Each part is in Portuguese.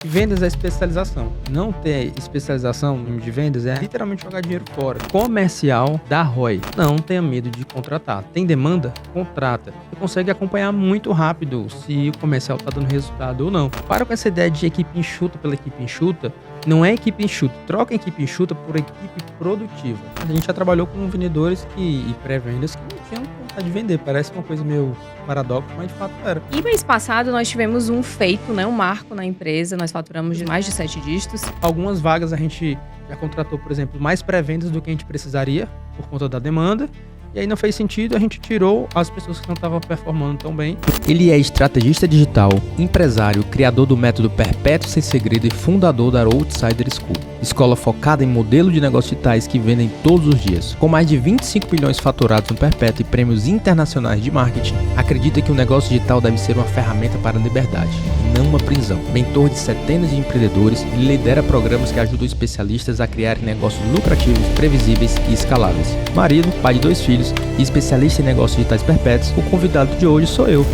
Vendas é especialização. Não ter especialização de vendas é literalmente jogar dinheiro fora. Comercial dá ROI. Não tenha medo de contratar. Tem demanda? Contrata. Você consegue acompanhar muito rápido se o comercial está dando resultado ou não. Para com essa ideia de equipe enxuta pela equipe enxuta. Não é equipe enxuta. Troca a equipe enxuta por equipe produtiva. A gente já trabalhou com vendedores e pré-vendas que não tinham vontade de vender. Parece uma coisa meio paradoxo, mas de fato era. E mês passado nós tivemos um feito, um marco na empresa. Nós faturamos de mais de 7 dígitos. Algumas vagas a gente já contratou, por exemplo, mais pré-vendas do que a gente precisaria por conta da demanda. E aí não fez sentido, a gente tirou as pessoas que não estavam performando tão bem. Ele é estrategista digital, empresário, criador do método Perpétuo Sem Segredo e fundador da Outsider School, escola focada em modelo de negócios digitais que vendem todos os dias. Com mais de 25 milhões faturados no Perpétuo e prêmios internacionais de marketing, acredita que o negócio digital deve ser uma ferramenta para a liberdade, e não uma prisão. Mentor de centenas de empreendedores, ele lidera programas que ajudam especialistas a criarem negócios lucrativos, previsíveis e escaláveis. Marido, pai de 2 filhos e especialista em negócios digitais perpétuos, o convidado de hoje sou eu,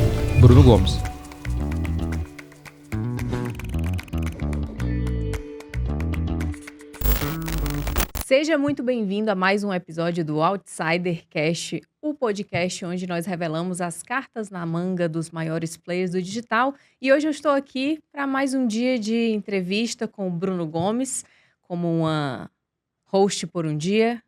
Bruno Gomes. Seja muito bem-vindo a mais um episódio do Outsider Cast, o podcast onde nós revelamos as cartas na manga dos maiores players do digital. E hoje eu estou aqui para mais um dia de entrevista com o Bruno Gomes, como uma host por um dia,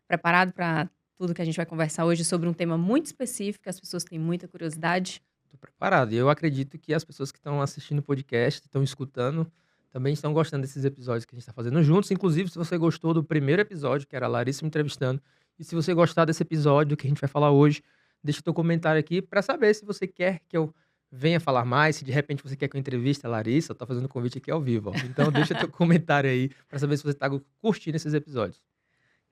preparado para tudo que a gente vai conversar hoje sobre um tema muito específico, que as pessoas têm muita curiosidade. Estou preparado. E eu acredito que as pessoas que estão assistindo o podcast, estão escutando, também estão gostando desses episódios que a gente está fazendo juntos. Inclusive, se você gostou do primeiro episódio, que era a Larissa me entrevistando, e se você gostar desse episódio que a gente vai falar hoje, deixa o teu comentário aqui para saber se você quer que eu venha falar mais, se de repente você quer que eu entreviste a Larissa. Eu estou fazendo o convite aqui ao vivo. Ó. Então, deixa teu comentário aí para saber se você está curtindo esses episódios.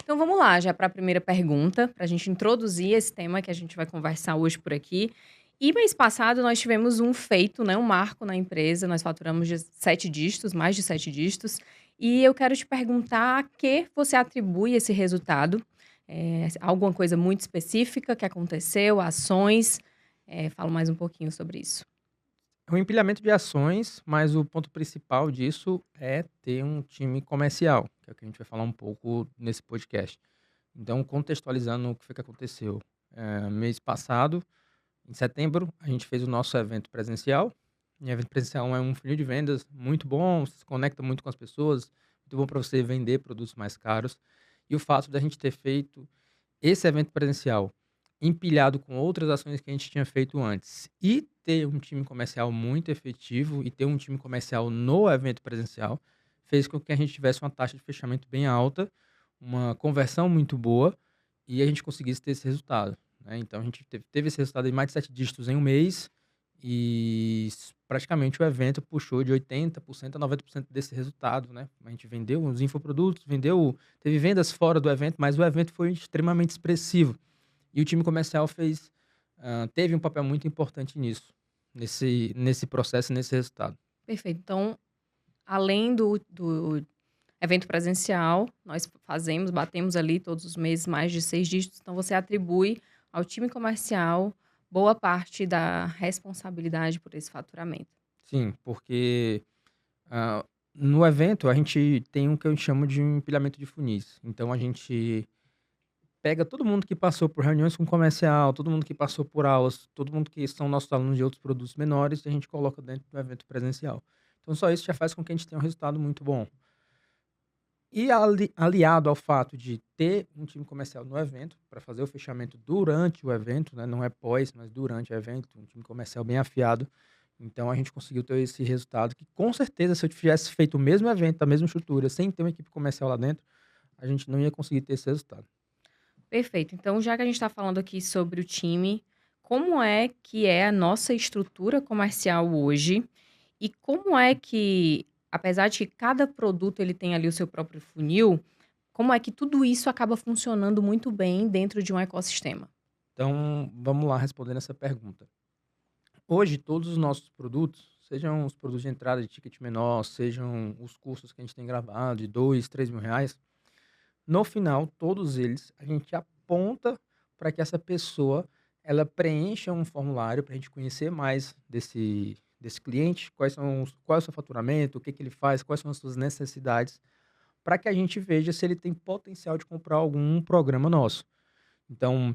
Então vamos lá, já para a primeira pergunta, para a gente introduzir esse tema que a gente vai conversar hoje por aqui. E mês passado nós tivemos um feito, um marco na empresa, nós faturamos de 7 dígitos, mais de 7 dígitos. E eu quero te perguntar a que você atribui esse resultado. Alguma coisa muito específica que aconteceu, ações? Fala mais um pouquinho sobre isso. É um empilhamento de ações, mas o ponto principal disso é ter um time comercial, que é o que a gente vai falar um pouco nesse podcast. Então, contextualizando o que foi que aconteceu. Mês passado, em setembro, a gente fez o nosso evento presencial. E evento presencial é um funil de vendas muito bom, se conecta muito com as pessoas, muito bom para você vender produtos mais caros. E o fato da gente ter feito esse evento presencial empilhado com outras ações que a gente tinha feito antes e ter um time comercial muito efetivo e ter um time comercial no evento presencial fez com que a gente tivesse uma taxa de fechamento bem alta, uma conversão muito boa e a gente conseguisse ter esse resultado, né? Então a gente teve esse resultado de mais de 7 dígitos em um mês e praticamente o evento puxou de 80% a 90% desse resultado, né? A gente vendeu uns infoprodutos, teve vendas fora do evento, mas o evento foi extremamente expressivo. E o time comercial teve um papel muito importante nisso, nesse processo, nesse resultado. Perfeito. Então, além do evento presencial, nós batemos ali todos os meses mais de 6 dígitos. Então, você atribui ao time comercial boa parte da responsabilidade por esse faturamento. Sim, porque no evento a gente tem o que eu chamo de um empilhamento de funis. Então, a gente pega todo mundo que passou por reuniões com comercial, todo mundo que passou por aulas, todo mundo que são nossos alunos de outros produtos menores, e a gente coloca dentro do evento presencial. Então, só isso já faz com que a gente tenha um resultado muito bom. E aliado ao fato de ter um time comercial no evento, para fazer o fechamento durante o evento, né? Não é pós, mas durante o evento, um time comercial bem afiado. Então, a gente conseguiu ter esse resultado que, com certeza, se eu tivesse feito o mesmo evento, a mesma estrutura, sem ter uma equipe comercial lá dentro, a gente não ia conseguir ter esse resultado. Perfeito. Então, já que a gente está falando aqui sobre o time, como é que é a nossa estrutura comercial hoje? E como é que, apesar de que cada produto ele tem ali o seu próprio funil, como é que tudo isso acaba funcionando muito bem dentro de um ecossistema? Então, vamos lá respondendo essa pergunta. Hoje, todos os nossos produtos, sejam os produtos de entrada de ticket menor, sejam os cursos que a gente tem gravado de 2, 3 mil reais, no final, todos eles, a gente aponta para que essa pessoa ela preencha um formulário para a gente conhecer mais desse desse cliente, qual é o seu faturamento, o que ele faz, quais são as suas necessidades, para que a gente veja se ele tem potencial de comprar algum programa nosso. Então,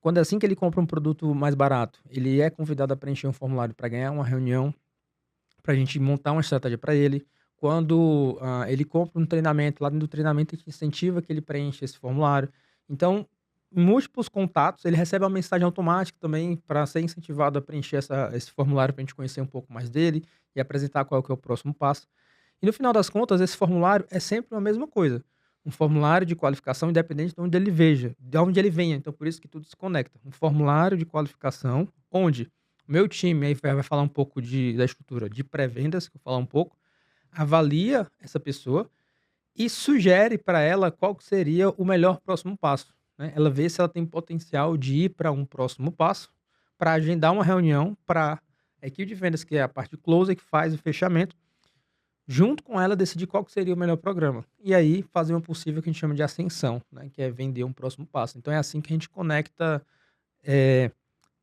quando é assim que ele compra um produto mais barato, ele é convidado a preencher um formulário para ganhar uma reunião, para a gente montar uma estratégia para ele. Quando ele compra um treinamento, lá dentro do treinamento a gente incentiva que ele preencha esse formulário. Então, múltiplos contatos, ele recebe uma mensagem automática também para ser incentivado a preencher esse formulário para a gente conhecer um pouco mais dele e apresentar qual que é o próximo passo. E no final das contas, esse formulário é sempre a mesma coisa. Um formulário de qualificação independente de onde ele veja, de onde ele venha. Então, por isso que tudo se conecta. Um formulário de qualificação onde o meu time aí vai falar um pouco da estrutura de pré-vendas, que eu vou falar um pouco, avalia essa pessoa e sugere para ela qual que seria o melhor próximo passo, né? Ela vê se ela tem potencial de ir para um próximo passo, para agendar uma reunião para a equipe de vendas, que é a parte de closer, que faz o fechamento, junto com ela decidir qual que seria o melhor programa. E aí fazer uma possível que a gente chama de ascensão, né? Que é vender um próximo passo. Então é assim que a gente conecta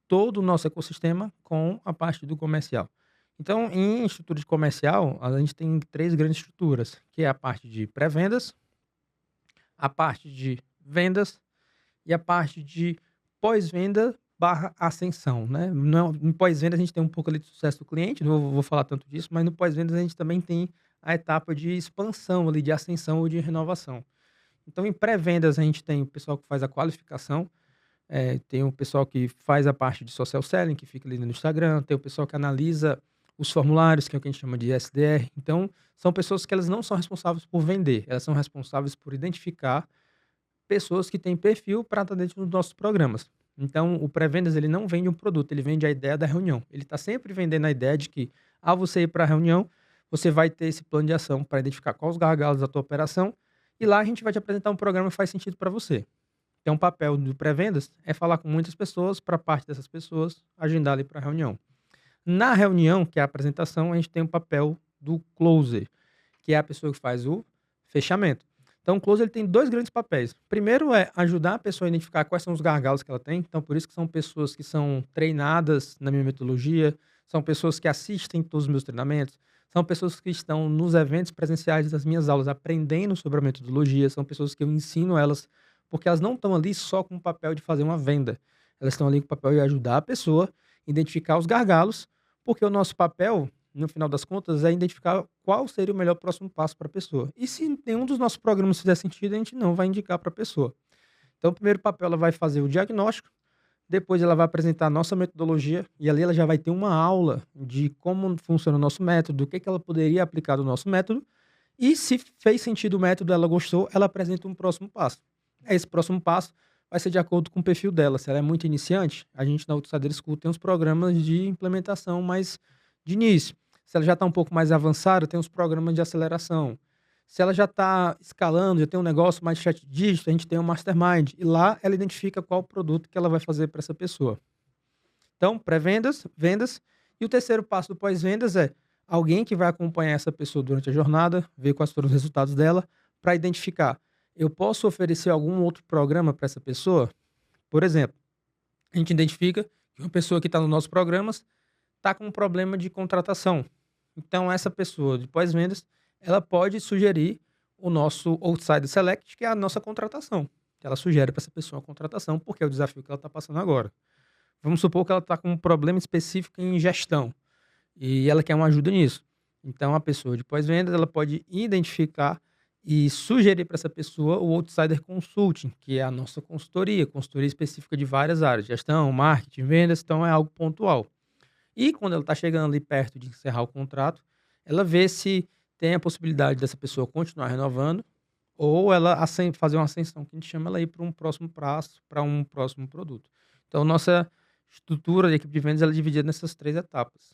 todo o nosso ecossistema com a parte do comercial. Então, em estrutura de comercial, a gente tem 3 grandes estruturas, que é a parte de pré-vendas, a parte de vendas e a parte de pós-venda barra ascensão, né? Em pós-venda a gente tem um pouco ali de sucesso do cliente, não vou falar tanto disso, mas no pós-vendas a gente também tem a etapa de expansão ali, de ascensão ou de renovação. Então, em pré-vendas a gente tem o pessoal que faz a qualificação, tem o pessoal que faz a parte de social selling, que fica ali no Instagram, tem o pessoal que analisa os formulários, que é o que a gente chama de SDR. Então, são pessoas que elas não são responsáveis por vender, elas são responsáveis por identificar pessoas que têm perfil para estar dentro dos nossos programas. Então, o pré-vendas, ele não vende um produto, ele vende a ideia da reunião. Ele está sempre vendendo a ideia de que, ao você ir para a reunião, você vai ter esse plano de ação para identificar quais os gargalos da tua operação e lá a gente vai te apresentar um programa que faz sentido para você. Então, o papel do pré-vendas é falar com muitas pessoas, para parte dessas pessoas, agendar ali para a reunião. Na reunião, que é a apresentação, a gente tem o papel do closer, que é a pessoa que faz o fechamento. Então, o closer ele tem 2 grandes papéis. Primeiro é ajudar a pessoa a identificar quais são os gargalos que ela tem. Então, por isso que são pessoas que são treinadas na minha metodologia, são pessoas que assistem todos os meus treinamentos, são pessoas que estão nos eventos presenciais das minhas aulas aprendendo sobre a metodologia, são pessoas que eu ensino elas, porque elas não estão ali só com o papel de fazer uma venda. Elas estão ali com o papel de ajudar a pessoa a identificar os gargalos, porque o nosso papel, no final das contas, é identificar qual seria o melhor próximo passo para a pessoa. E se nenhum dos nossos programas fizer sentido, a gente não vai indicar para a pessoa. Então, o primeiro papel, ela vai fazer o diagnóstico, depois ela vai apresentar a nossa metodologia, e ali ela já vai ter uma aula de como funciona o nosso método, o que ela poderia aplicar do nosso método, e se fez sentido o método, ela gostou, ela apresenta um próximo passo. Esse próximo passo vai ser de acordo com o perfil dela. Se ela é muito iniciante, a gente na Outsider School tem uns programas de implementação mais de início. Se ela já está um pouco mais avançada, tem os programas de aceleração. Se ela já está escalando, já tem um negócio mais de 7 dígitos, a gente tem um mastermind. E lá ela identifica qual produto que ela vai fazer para essa pessoa. Então, pré-vendas, vendas. E o terceiro passo do pós-vendas é alguém que vai acompanhar essa pessoa durante a jornada, ver quais foram os resultados dela, para identificar. Eu posso oferecer algum outro programa para essa pessoa? Por exemplo, a gente identifica que uma pessoa que está nos nossos programas está com um problema de contratação. Então, essa pessoa de pós-vendas, ela pode sugerir o nosso Outsider Select, que é a nossa contratação. Ela sugere para essa pessoa a contratação, porque é o desafio que ela está passando agora. Vamos supor que ela está com um problema específico em gestão e ela quer uma ajuda nisso. Então, a pessoa de pós-vendas, ela pode identificar e sugerir para essa pessoa o Outsider Consulting, que é a nossa consultoria específica de várias áreas, gestão, marketing, vendas, então é algo pontual. E quando ela está chegando ali perto de encerrar o contrato, ela vê se tem a possibilidade dessa pessoa continuar renovando ou ela fazer uma ascensão, que a gente chama ela aí para um próximo prazo, para um próximo produto. Então, nossa estrutura de equipe de vendas ela é dividida nessas 3 etapas.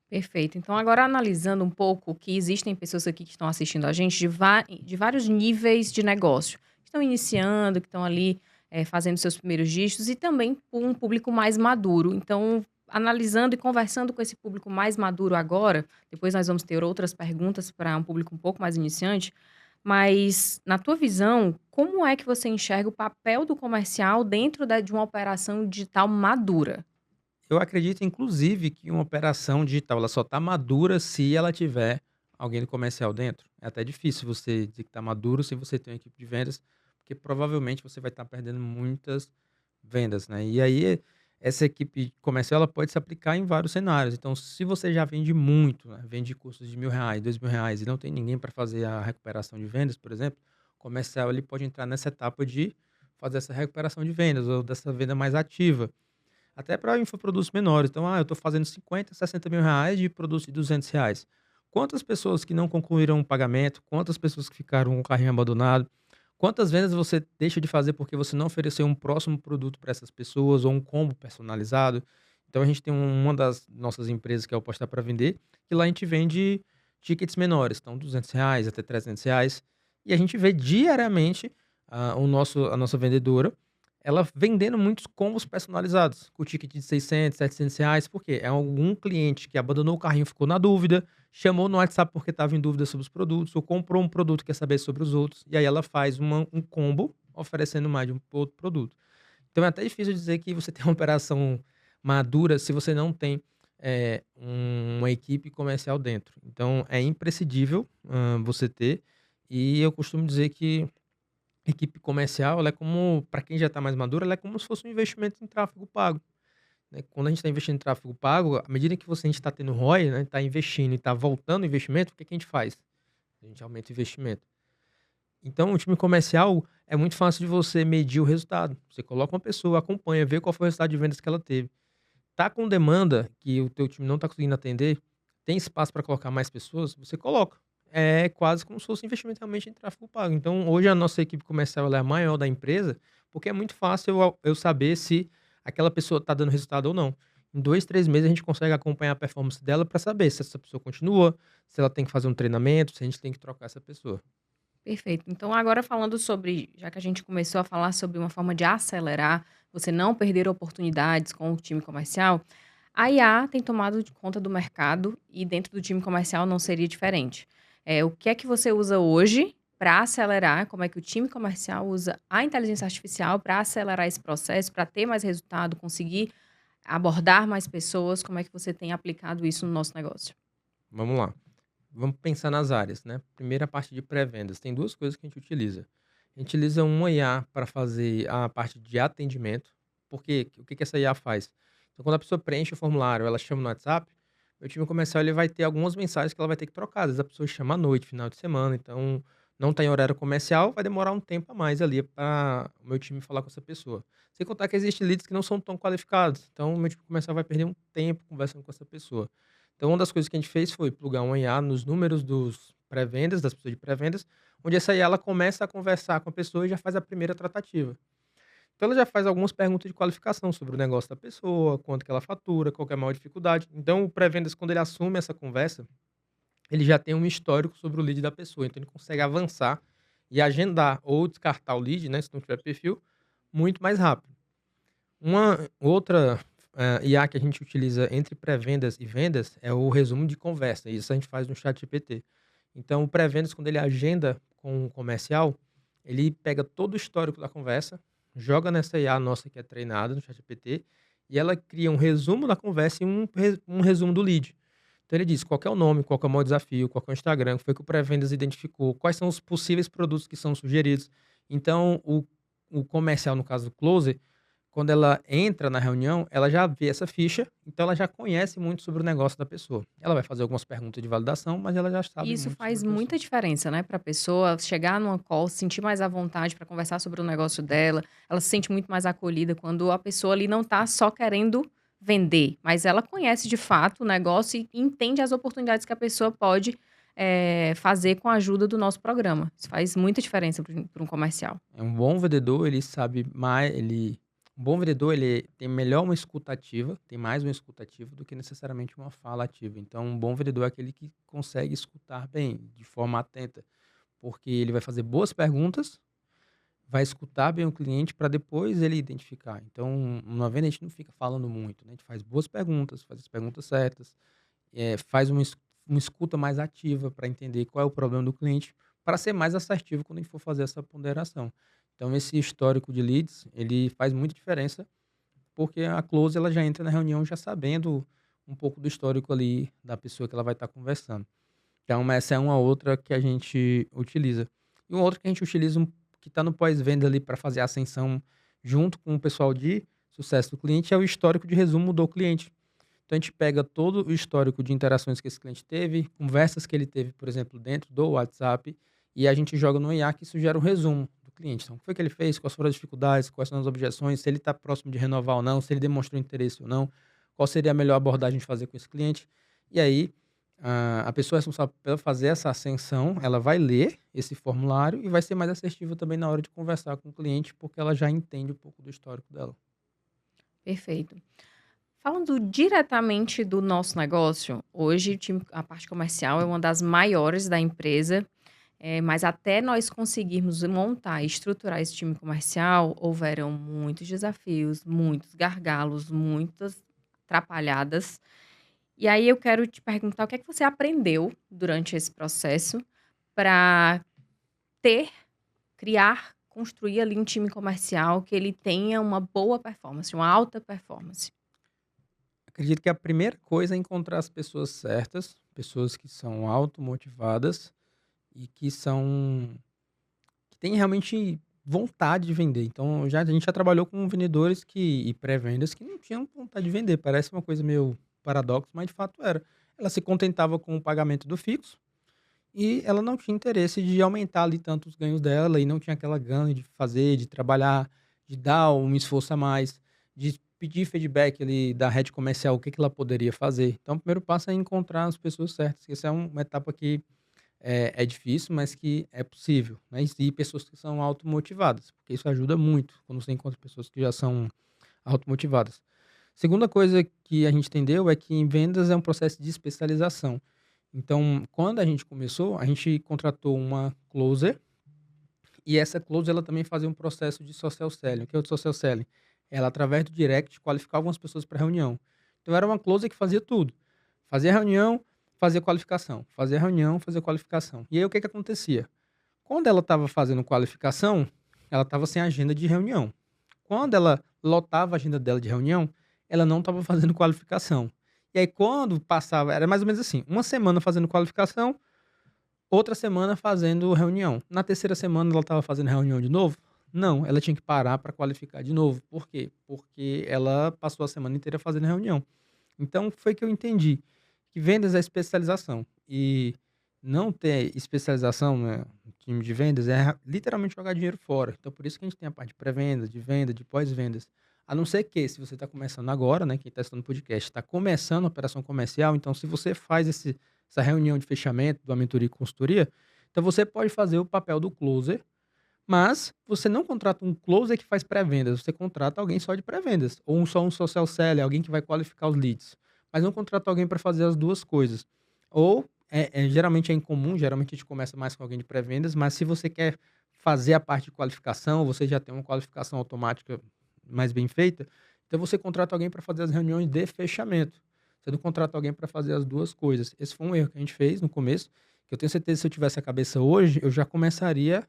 Perfeito. Então, agora analisando um pouco que existem pessoas aqui que estão assistindo a gente de vários níveis de negócio. Que estão iniciando, que estão ali fazendo seus primeiros dígitos e também um público mais maduro. Então, analisando e conversando com esse público mais maduro agora, depois nós vamos ter outras perguntas para um público um pouco mais iniciante, mas na tua visão, como é que você enxerga o papel do comercial dentro de uma operação digital madura? Eu acredito, inclusive, que uma operação digital ela só está madura se ela tiver alguém do comercial dentro. É até difícil você dizer que está maduro se você tem uma equipe de vendas, porque provavelmente você vai estar perdendo muitas vendas, né? E aí, essa equipe comercial ela pode se aplicar em vários cenários. Então, se você já vende muito, né? Vende cursos de R$ 1.000, R$ 2.000 e não tem ninguém para fazer a recuperação de vendas, por exemplo, o comercial ele pode entrar nessa etapa de fazer essa recuperação de vendas ou dessa venda mais ativa. Até para infoprodutos menores. Então, eu estou fazendo 50, 60 mil reais de produtos de R$ 200. Quantas pessoas que não concluíram o pagamento? Quantas pessoas que ficaram com o carrinho abandonado? Quantas vendas você deixa de fazer porque você não ofereceu um próximo produto para essas pessoas ou um combo personalizado? Então, a gente tem uma das nossas empresas que é o Postar para Vender, que lá a gente vende tickets menores, então R$ 200 até R$ 300. E a gente vê diariamente a nossa vendedora ela vendendo muitos combos personalizados, com ticket de 600, R$ 700, porque é algum cliente que abandonou o carrinho, ficou na dúvida, chamou no WhatsApp porque estava em dúvida sobre os produtos, ou comprou um produto e quer saber sobre os outros, e aí ela faz um combo oferecendo mais de um outro produto. Então é até difícil dizer que você tem uma operação madura se você não tem uma equipe comercial dentro. Então é imprescindível você ter, e eu costumo dizer que equipe comercial, ela é como, para quem já está mais maduro, ela é como se fosse um investimento em tráfego pago, né? Quando a gente está investindo em tráfego pago, à medida que a gente está tendo ROI, né, está investindo e está voltando o investimento, o que, que a gente faz? A gente aumenta o investimento. Então, o time comercial é muito fácil de você medir o resultado. Você coloca uma pessoa, acompanha, vê qual foi o resultado de vendas que ela teve. Tá com demanda que o teu time não está conseguindo atender, tem espaço para colocar mais pessoas, você coloca. É quase como se fosse um investimento realmente em tráfego pago. Então, hoje a nossa equipe comercial ela é a maior da empresa, porque é muito fácil eu saber se aquela pessoa está dando resultado ou não. Em 2, 3 meses a gente consegue acompanhar a performance dela para saber se essa pessoa continua, se ela tem que fazer um treinamento, se a gente tem que trocar essa pessoa. Perfeito. Então, agora falando sobre, já que a gente começou a falar sobre uma forma de acelerar, você não perder oportunidades com o time comercial, a IA tem tomado de conta do mercado e dentro do time comercial não seria diferente. O que é que você usa hoje para acelerar? Como é que o time comercial usa a inteligência artificial para acelerar esse processo, para ter mais resultado, conseguir abordar mais pessoas? Como é que você tem aplicado isso no nosso negócio? Vamos lá. Vamos pensar nas áreas, né? Primeira parte de pré-vendas. Tem duas coisas que a gente utiliza. A gente utiliza uma IA para fazer a parte de atendimento. Porque o que que essa IA faz? Então, quando a pessoa preenche o formulário, ela chama no WhatsApp, meu time comercial ele vai ter algumas mensagens que ela vai ter que trocar. Às vezes a pessoa chama à noite, final de semana, então não tem horário comercial, vai demorar um tempo a mais ali para o meu time falar com essa pessoa. Sem contar que existem leads que não são tão qualificados. Então, o meu time comercial vai perder um tempo conversando com essa pessoa. Então, uma das coisas que a gente fez foi plugar uma IA nos números dos pré-vendas, das pessoas de pré-vendas, onde essa IA ela começa a conversar com a pessoa e já faz a primeira tratativa. Então, ela já faz algumas perguntas de qualificação sobre o negócio da pessoa, quanto que ela fatura, qual que é a maior dificuldade. Então, o pré-vendas, quando ele assume essa conversa, ele já tem um histórico sobre o lead da pessoa. Então, ele consegue avançar e agendar ou descartar o lead, né, se não tiver perfil, muito mais rápido. Uma outra IA que a gente utiliza entre pré-vendas e vendas é o resumo de conversa. Isso a gente faz no ChatGPT. Então, o pré-vendas, quando ele agenda com o comercial, ele pega todo o histórico da conversa, joga nessa IA nossa que é treinada no ChatGPT, e ela cria um resumo da conversa e um resumo do lead. Então, ele diz qual que é o nome, qual que é o maior desafio, qual que é o Instagram, o que foi que o pré-vendas identificou, quais são os possíveis produtos que são sugeridos. Então, o comercial, no caso do closer, quando ela entra na reunião, ela já vê essa ficha, então ela já conhece muito sobre o negócio da pessoa. Ela vai fazer algumas perguntas de validação, mas ela já E sabe isso muito faz sobre a muita pessoa. diferença, né, para a pessoa chegar numa call, se sentir mais à vontade para conversar sobre o negócio dela. Ela se sente muito mais acolhida quando a pessoa ali não está só querendo vender, mas ela conhece de fato o negócio e entende as oportunidades que a pessoa pode fazer com a ajuda do nosso programa. Isso faz muita diferença para um comercial. É um bom vendedor, ele sabe mais, um bom vendedor, ele tem melhor uma escuta ativa, tem mais uma escuta ativa do que necessariamente uma fala ativa. Então, um bom vendedor é aquele que consegue escutar bem, de forma atenta, porque ele vai fazer boas perguntas, vai escutar bem o cliente para depois ele identificar. Então, uma venda a gente não fica falando muito, né? A gente faz boas perguntas, faz as perguntas certas, faz uma escuta mais ativa para entender qual é o problema do cliente, para ser mais assertivo quando a gente for fazer essa ponderação. Então, esse histórico de leads, ele faz muita diferença, porque a close ela já entra na reunião já sabendo um pouco do histórico ali da pessoa que ela vai estar conversando. Então, essa é uma outra que a gente utiliza. E uma outra que a gente utiliza, que está no pós-venda ali para fazer a ascensão junto com o pessoal de sucesso do cliente, é o histórico de resumo do cliente. Então, a gente pega todo o histórico de interações que esse cliente teve, conversas que ele teve, por exemplo, dentro do WhatsApp, e a gente joga no IA que isso gera um resumo do cliente. Então, o que foi que ele fez, quais foram as dificuldades, quais são as objeções, se ele está próximo de renovar ou não, se ele demonstrou interesse ou não, qual seria a melhor abordagem de fazer com esse cliente. E aí, a pessoa responsável por fazer essa ascensão, ela vai ler esse formulário e vai ser mais assertiva também na hora de conversar com o cliente, porque ela já entende um pouco do histórico dela. Perfeito. Falando diretamente do nosso negócio, hoje a parte comercial é uma das maiores da empresa, mas até nós conseguirmos montar e estruturar esse time comercial, houveram muitos desafios, muitos gargalos, muitas atrapalhadas. E aí eu quero te perguntar o que é que você aprendeu durante esse processo para criar, construir ali um time comercial que ele tenha uma boa performance, uma alta performance. Acredito que a primeira coisa é encontrar as pessoas certas, pessoas que são automotivadas e que têm realmente vontade de vender. Então, a gente já trabalhou com vendedores e pré-vendas que não tinham vontade de vender. Parece uma coisa meio paradoxo, mas de fato era. Ela se contentava com o pagamento do fixo e ela não tinha interesse de aumentar ali tanto os ganhos dela e não tinha aquela gana de fazer, de trabalhar, de dar um esforço a mais, de pedir feedback ali da rede comercial, o que ela poderia fazer. Então, o primeiro passo é encontrar as pessoas certas. Essa é uma etapa que é difícil, mas que é possível, né? E pessoas que são automotivadas, porque isso ajuda muito quando você encontra pessoas que já são automotivadas. Segunda coisa que a gente entendeu é que em vendas é um processo de especialização. Então, quando a gente começou, a gente contratou uma closer e essa closer ela também fazia um processo de social selling. O que é o social selling? Ela, através do direct, qualificava algumas pessoas para reunião. Então, era uma closer que fazia tudo. Fazia reunião, fazia qualificação. Fazia reunião, fazia qualificação. E aí, o que acontecia? Quando ela estava fazendo qualificação, ela estava sem agenda de reunião. Quando ela lotava a agenda dela de reunião, ela não estava fazendo qualificação. E aí, quando passava, era mais ou menos assim, uma semana fazendo qualificação, outra semana fazendo reunião. Na terceira semana, ela estava fazendo reunião de novo? Não, ela tinha que parar para qualificar de novo. Por quê? Porque ela passou a semana inteira fazendo reunião. Então, foi que eu entendi que vendas é especialização. E não ter especialização no time de vendas é literalmente jogar dinheiro fora. Então, por isso que a gente tem a parte de pré-venda, de venda, de pós-vendas. A não ser que, se você está começando agora, né, quem está estudando podcast, está começando a operação comercial, então se você faz essa reunião de fechamento do mentoria e consultoria, então você pode fazer o papel do closer, mas você não contrata um closer que faz pré-vendas, você contrata alguém só de pré-vendas, ou só um social seller, alguém que vai qualificar os leads, mas não contrata alguém para fazer as duas coisas. Ou, geralmente é incomum, geralmente a gente começa mais com alguém de pré-vendas, mas se você quer fazer a parte de qualificação, você já tem uma qualificação automática mais bem feita, então você contrata alguém para fazer as reuniões de fechamento. Você não contrata alguém para fazer as duas coisas. Esse foi um erro que a gente fez no começo, que eu tenho certeza que se eu tivesse a cabeça hoje, eu já começaria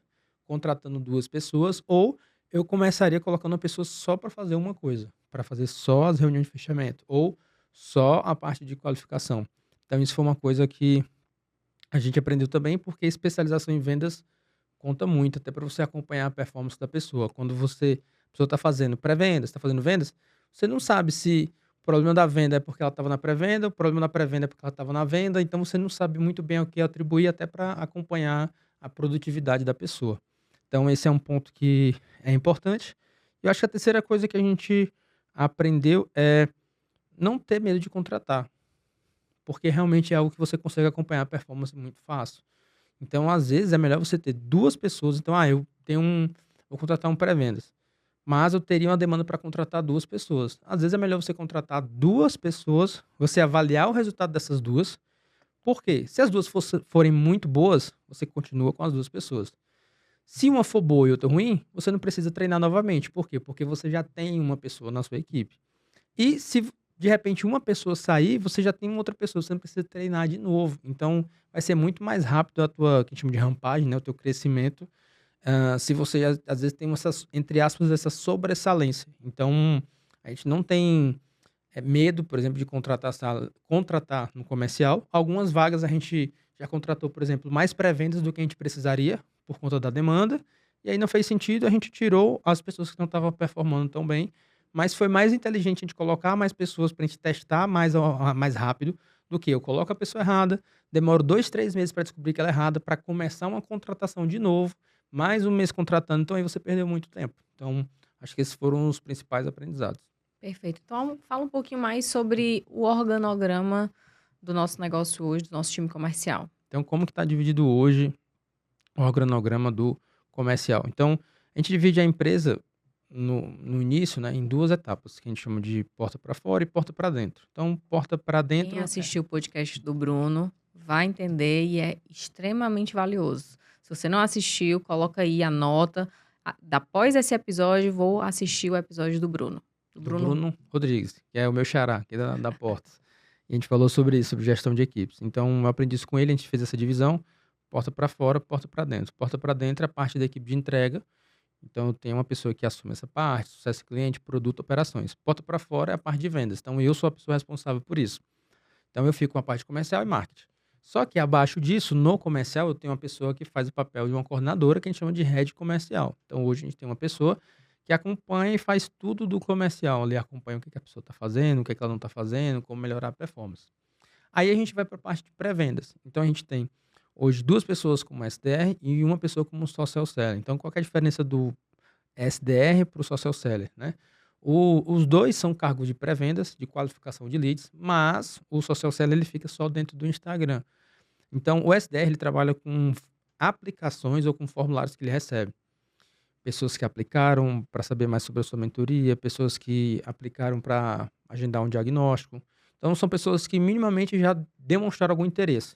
contratando duas pessoas, ou eu começaria colocando uma pessoa só para fazer uma coisa, para fazer só as reuniões de fechamento, ou só a parte de qualificação. Então isso foi uma coisa que a gente aprendeu também, porque especialização em vendas conta muito, até para você acompanhar a performance da pessoa. Quando a pessoa está fazendo pré-vendas, está fazendo vendas, você não sabe se o problema da venda é porque ela estava na pré-venda, o problema da pré-venda é porque ela estava na venda, então você não sabe muito bem o que atribuir até para acompanhar a produtividade da pessoa. Então esse é um ponto que é importante. Eu acho que a terceira coisa que a gente aprendeu é não ter medo de contratar, porque realmente é algo que você consegue acompanhar a performance muito fácil. Então, às vezes, é melhor você ter duas pessoas. Então, vou contratar um pré-vendas, mas eu teria uma demanda para contratar duas pessoas. Às vezes é melhor você contratar duas pessoas, você avaliar o resultado dessas duas. Por quê? Se as duas forem muito boas, você continua com as duas pessoas. Se uma for boa e outra ruim, você não precisa treinar novamente. Por quê? Porque você já tem uma pessoa na sua equipe. E se de repente uma pessoa sair, você já tem uma outra pessoa, você não precisa treinar de novo. Então, vai ser muito mais rápido que a gente chama de rampagem, né, o teu crescimento, se você às vezes tem entre aspas, essa sobressalência. Então, A gente não tem medo, por exemplo, de contratar no comercial. Algumas vagas a gente já contratou, por exemplo, mais pré-vendas do que a gente precisaria por conta da demanda. E aí não fez sentido, a gente tirou as pessoas que não estavam performando tão bem. Mas foi mais inteligente a gente colocar mais pessoas para a gente testar mais rápido do que eu coloco a pessoa errada, demoro 2, 3 meses para descobrir que ela é errada, para começar uma contratação de novo, mais um mês contratando, então aí você perdeu muito tempo. Então, acho que esses foram os principais aprendizados. Perfeito. Então, fala um pouquinho mais sobre o organograma do nosso negócio hoje, do nosso time comercial. Então, como que está dividido hoje o organograma do comercial? Então, a gente divide a empresa no início, né, em 2 etapas, que a gente chama de porta para fora e porta para dentro. Então, porta para dentro... Quem assistiu o podcast do Bruno vai entender e é extremamente valioso. Se você não assistiu, coloca aí, anota. Após esse episódio, vou assistir o episódio do Bruno. Do Bruno Rodrigues, que é o meu xará, aqui da Portas. E a gente falou sobre isso, sobre gestão de equipes. Então, eu aprendi isso com ele, a gente fez essa divisão, porta para fora, porta para dentro. Porta para dentro é a parte da equipe de entrega. Então, tem uma pessoa que assume essa parte, sucesso cliente, produto, operações. Porta para fora é a parte de vendas. Então, eu sou a pessoa responsável por isso. Então, eu fico com a parte comercial e marketing. Só que abaixo disso, no comercial, eu tenho uma pessoa que faz o papel de uma coordenadora, que a gente chama de head comercial. Então, hoje a gente tem uma pessoa que acompanha e faz tudo do comercial. Ali acompanha o que a pessoa está fazendo, o que ela não está fazendo, como melhorar a performance. Aí a gente vai para a parte de pré-vendas. Então, a gente tem hoje 2 pessoas como SDR e uma pessoa como social seller. Então, qual que é a diferença do SDR para o social seller, né? Os 2 são cargos de pré-vendas, de qualificação de leads, mas o social seller ele fica só dentro do Instagram. Então, o SDR ele trabalha com aplicações ou com formulários que ele recebe. Pessoas que aplicaram para saber mais sobre a sua mentoria, pessoas que aplicaram para agendar um diagnóstico. Então, são pessoas que minimamente já demonstraram algum interesse.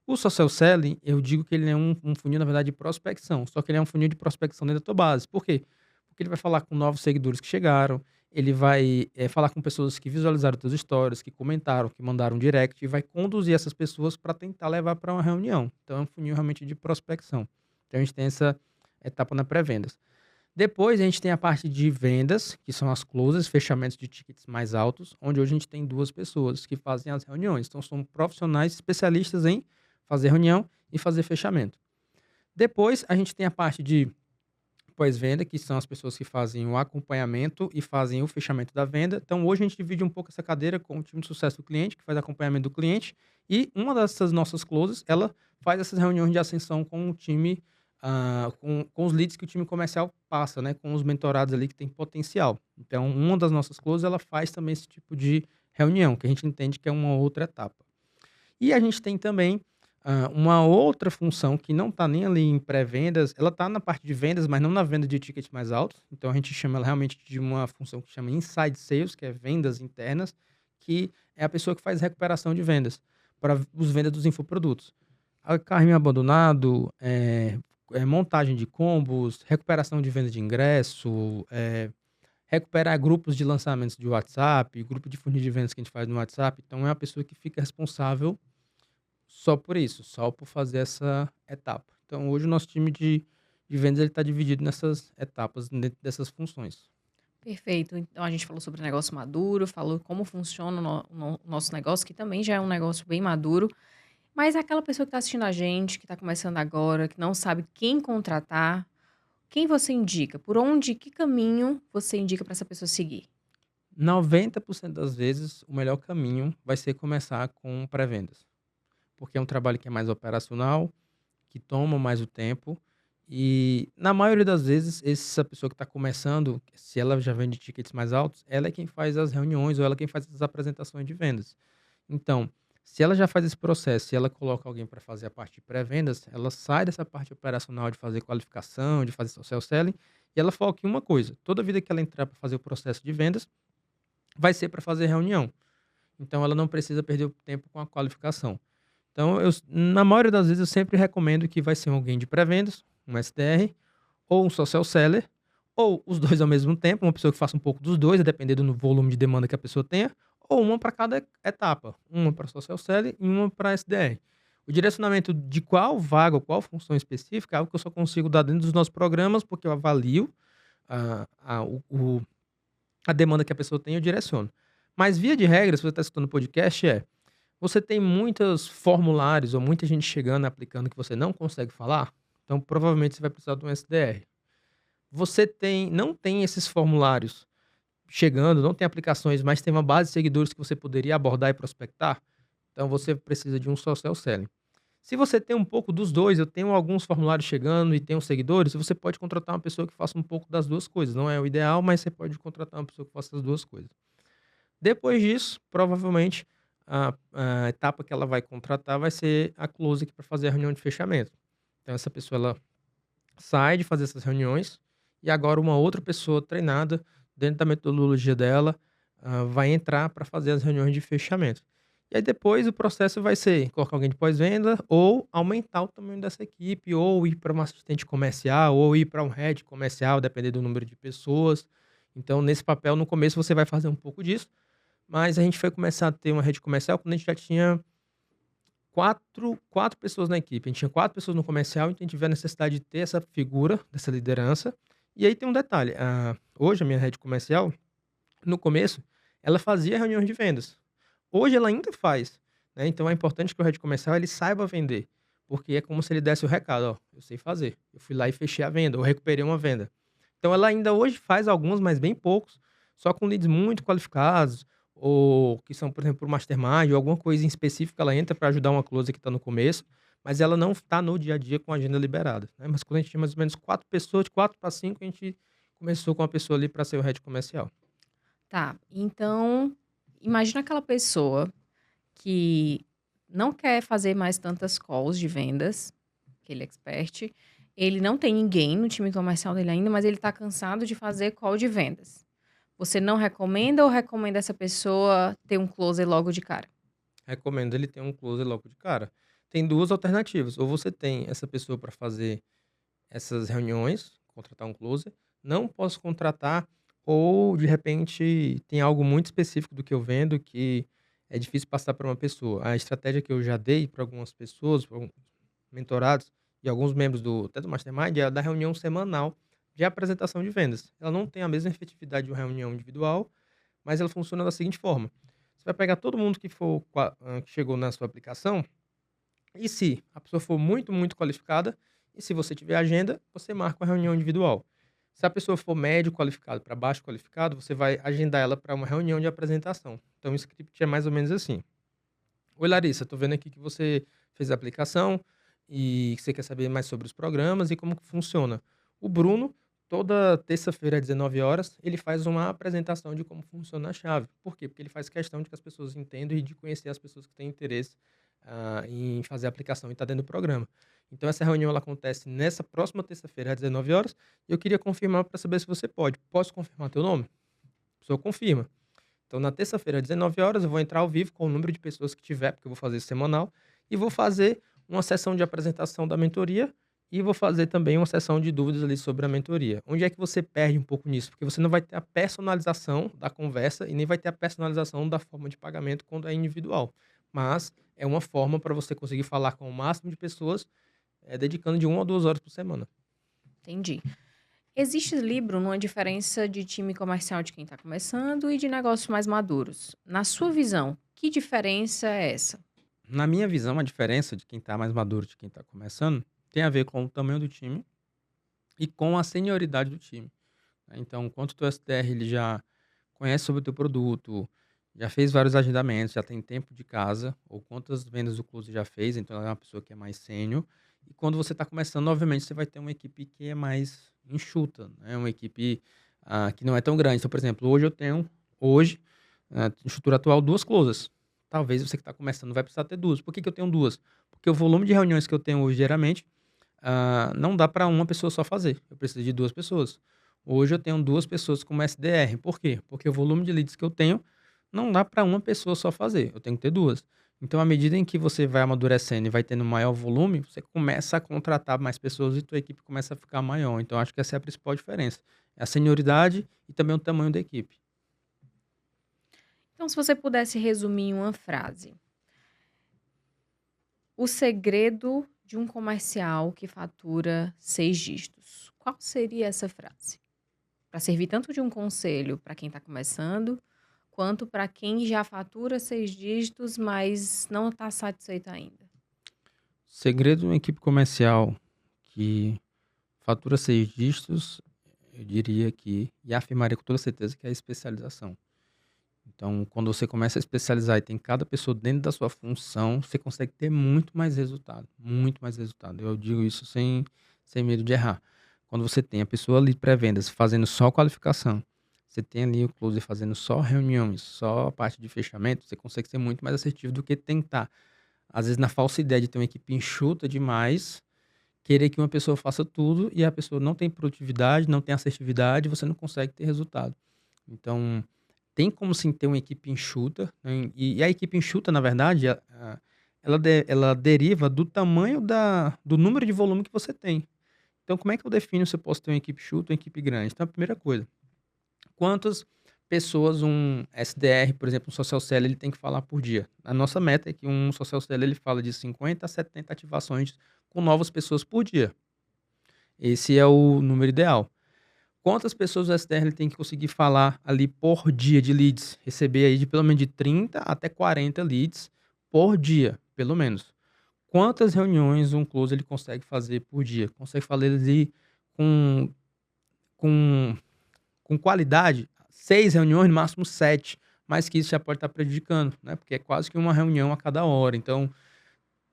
O social selling, eu digo que ele é um funil, na verdade, de prospecção. Só que ele é um funil de prospecção dentro da tua base. Por quê? Porque ele vai falar com novos seguidores que chegaram, ele vai falar com pessoas que visualizaram teus stories, que comentaram, que mandaram direct, e vai conduzir essas pessoas para tentar levar para uma reunião. Então, é um funil realmente de prospecção. Então, a gente tem essa etapa na pré-vendas. Depois, a gente tem a parte de vendas, que são as closes, fechamentos de tickets mais altos, onde hoje a gente tem 2 pessoas que fazem as reuniões. Então, são profissionais especialistas em fazer reunião e fazer fechamento. Depois, a gente tem a parte de pós-venda, que são as pessoas que fazem o acompanhamento e fazem o fechamento da venda. Então, hoje a gente divide um pouco essa cadeira com o time de sucesso do cliente, que faz acompanhamento do cliente, e uma dessas nossas closes, ela faz essas reuniões de ascensão com o time, com os leads que o time comercial passa, né, com os mentorados ali que tem potencial. Então, uma das nossas closes, ela faz também esse tipo de reunião, que a gente entende que é uma outra etapa. E a gente tem também uma outra função que não está nem ali em pré-vendas, ela está na parte de vendas, mas não na venda de tickets mais altos. Então, a gente chama ela realmente de uma função que chama Inside Sales, que é vendas internas, que é a pessoa que faz recuperação de vendas para os vendas dos infoprodutos. Carrinho abandonado, montagem de combos, recuperação de venda de ingresso, recuperar grupos de lançamentos de WhatsApp, grupo de funil de vendas que a gente faz no WhatsApp. Então, é a pessoa que fica responsável só por isso, só por fazer essa etapa. Então, hoje o nosso time de vendas está dividido nessas etapas, dentro dessas funções. Perfeito. Então, a gente falou sobre negócio maduro, falou como funciona o nosso negócio, que também já é um negócio bem maduro. Mas aquela pessoa que está assistindo a gente, que está começando agora, que não sabe quem contratar, quem você indica? Por onde, que caminho você indica para essa pessoa seguir? 90% das vezes, o melhor caminho vai ser começar com pré-vendas. Porque é um trabalho que é mais operacional, que toma mais o tempo. E, na maioria das vezes, essa pessoa que está começando, se ela já vende tickets mais altos, ela é quem faz as reuniões ou ela é quem faz as apresentações de vendas. Então, se ela já faz esse processo, se ela coloca alguém para fazer a parte de pré-vendas, ela sai dessa parte operacional de fazer qualificação, de fazer social selling, e ela foca em uma coisa. Toda vida que ela entrar para fazer o processo de vendas, vai ser para fazer reunião. Então, ela não precisa perder o tempo com a qualificação. Então, na maioria das vezes, eu sempre recomendo que vai ser alguém de pré-vendas, um SDR, ou um social seller, ou os 2 ao mesmo tempo, uma pessoa que faça um pouco dos 2, a depender do volume de demanda que a pessoa tenha, ou uma para cada etapa, uma para social seller e uma para SDR. O direcionamento de qual vaga ou qual função específica é algo que eu só consigo dar dentro dos nossos programas, porque eu avalio a demanda que a pessoa tem, eu direciono. Mas, via de regra, se você está escutando o podcast, você tem muitos formulários ou muita gente chegando, aplicando que você não consegue falar, então provavelmente você vai precisar de um SDR. Não tem esses formulários chegando, não tem aplicações, mas tem uma base de seguidores que você poderia abordar e prospectar, então você precisa de um social selling. Se você tem um pouco dos dois, eu tenho alguns formulários chegando e tenho seguidores, você pode contratar uma pessoa que faça um pouco das duas coisas. Não é o ideal, mas você pode contratar uma pessoa que faça as duas coisas. Depois disso, provavelmente, a etapa que ela vai contratar vai ser a close para fazer a reunião de fechamento. Então, essa pessoa ela sai de fazer essas reuniões e agora uma outra pessoa treinada dentro da metodologia dela vai entrar para fazer as reuniões de fechamento. E aí depois o processo vai ser colocar alguém de pós-venda ou aumentar o tamanho dessa equipe, ou ir para um assistente comercial, ou ir para um head comercial, dependendo do número de pessoas. Então, nesse papel, no começo, você vai fazer um pouco disso, mas a gente foi começar a ter uma rede comercial quando a gente já tinha quatro pessoas na equipe. A gente tinha 4 pessoas no comercial, então a gente tiver a necessidade de ter essa figura, dessa liderança. E aí tem um detalhe, hoje a minha rede comercial, no começo, ela fazia reuniões de vendas. Hoje ela ainda faz, né? Então é importante que o head comercial ele saiba vender, porque é como se ele desse o recado, ó, eu sei fazer. Eu fui lá e fechei a venda, ou recuperei uma venda. Então ela ainda hoje faz alguns, mas bem poucos, só com leads muito qualificados, ou que são, por exemplo, por mastermind, ou alguma coisa em específico, ela entra para ajudar uma close que está no começo, mas ela não está no dia a dia com a agenda liberada, né? Mas quando a gente tinha mais ou menos 4 pessoas, de 4 para 5, a gente começou com uma pessoa ali para ser o head comercial. Tá, então, imagina aquela pessoa que não quer fazer mais tantas calls de vendas, aquele expert, ele não tem ninguém no time comercial dele ainda, mas ele tá cansado de fazer call de vendas. Você não recomenda ou recomenda essa pessoa ter um closer logo de cara? Recomendo ele ter um closer logo de cara. Tem 2 alternativas, ou você tem essa pessoa para fazer essas reuniões, contratar um closer, não posso contratar, ou de repente tem algo muito específico do que eu vendo que é difícil passar para uma pessoa. A estratégia que eu já dei para algumas pessoas, pra alguns mentorados e alguns membros até do Mastermind, é a da reunião semanal de apresentação de vendas. Ela não tem a mesma efetividade de uma reunião individual, mas ela funciona da seguinte forma: você vai pegar todo mundo que chegou na sua aplicação, e se a pessoa for muito, muito qualificada, e se você tiver agenda, você marca uma reunião individual. Se a pessoa for médio qualificado para baixo qualificado, você vai agendar ela para uma reunião de apresentação. Então, o script é mais ou menos assim. Oi, Larissa, estou vendo aqui que você fez a aplicação e que você quer saber mais sobre os programas e como que funciona. O Bruno, toda terça-feira às 19 horas, ele faz uma apresentação de como funciona a chave. Por quê? Porque ele faz questão de que as pessoas entendam e de conhecer as pessoas que têm interesse em fazer a aplicação e estar dentro do programa. Então, essa reunião ela acontece nessa próxima terça-feira às 19 horas e eu queria confirmar para saber se você pode. Posso confirmar teu nome? A pessoa confirma. Então, na terça-feira, às 19 horas, eu vou entrar ao vivo com o número de pessoas que tiver, porque eu vou fazer semanal, e vou fazer uma sessão de apresentação da mentoria e vou fazer também uma sessão de dúvidas ali sobre a mentoria. Onde é que você perde um pouco nisso? Porque você não vai ter a personalização da conversa e nem vai ter a personalização da forma de pagamento quando é individual. Mas é uma forma para você conseguir falar com o máximo de pessoas, dedicando de 1 a 2 horas por semana. Entendi. Existe, Libro, uma diferença de time comercial de quem está começando e de negócios mais maduros. Na sua visão, que diferença é essa? Na minha visão, a diferença de quem está mais maduro de quem está começando tem a ver com o tamanho do time e com a senioridade do time, né? Então, quanto o teu SDR ele já conhece sobre o teu produto, já fez vários agendamentos, já tem tempo de casa, ou quantas vendas o close já fez, então ela é uma pessoa que é mais sênior. E quando você está começando, obviamente, você vai ter uma equipe que é mais enxuta, né? Uma equipe que não é tão grande. Então, por exemplo, na estrutura atual, 2 closers. Talvez você que está começando vai precisar ter 2. Por que eu tenho 2? Porque o volume de reuniões que eu tenho hoje, geralmente, não dá para uma pessoa só fazer. Eu preciso de 2 pessoas. Hoje eu tenho 2 pessoas como SDR. Por quê? Porque o volume de leads que eu tenho não dá para uma pessoa só fazer. Eu tenho que ter 2. Então, à medida em que você vai amadurecendo e vai tendo maior volume, você começa a contratar mais pessoas e tua equipe começa a ficar maior. Então, acho que essa é a principal diferença. É a senioridade e também o tamanho da equipe. Então, se você pudesse resumir em uma frase, o segredo de um comercial que fatura 6 dígitos, qual seria essa frase? para servir tanto de um conselho para quem está começando, quanto para quem já fatura 6 dígitos, mas não está satisfeito ainda? Segredo de uma equipe comercial que fatura 6 dígitos, eu diria que, e afirmaria com toda certeza, que é a especialização. Então, quando você começa a especializar e tem cada pessoa dentro da sua função, você consegue ter muito mais resultado, muito mais resultado. Eu digo isso sem medo de errar. Quando você tem a pessoa ali pré-vendas fazendo só qualificação, você tem ali o closer fazendo só reuniões, só a parte de fechamento, você consegue ser muito mais assertivo do que tentar. Às vezes, na falsa ideia de ter uma equipe enxuta demais, querer que uma pessoa faça tudo e a pessoa não tem produtividade, não tem assertividade, você não consegue ter resultado. Então, tem como sim ter uma equipe enxuta, né? E a equipe enxuta, na verdade, ela deriva do tamanho do número de volume que você tem. Então, como é que eu defino se eu posso ter uma equipe enxuta ou uma equipe grande? Então, a primeira coisa, quantas pessoas um SDR, por exemplo, um social seller, ele tem que falar por dia? A nossa meta é que um social seller ele fala de 50 a 70 ativações com novas pessoas por dia. Esse é o número ideal. Quantas pessoas o SDR ele tem que conseguir falar ali por dia de leads? Receber aí de pelo menos de 30 até 40 leads por dia, pelo menos. Quantas reuniões um closer ele consegue fazer por dia? Consegue fazer ali com, com, com qualidade? 6 reuniões, no máximo 7. Mais que isso já pode estar prejudicando, né? Porque é quase que uma reunião a cada hora. Então,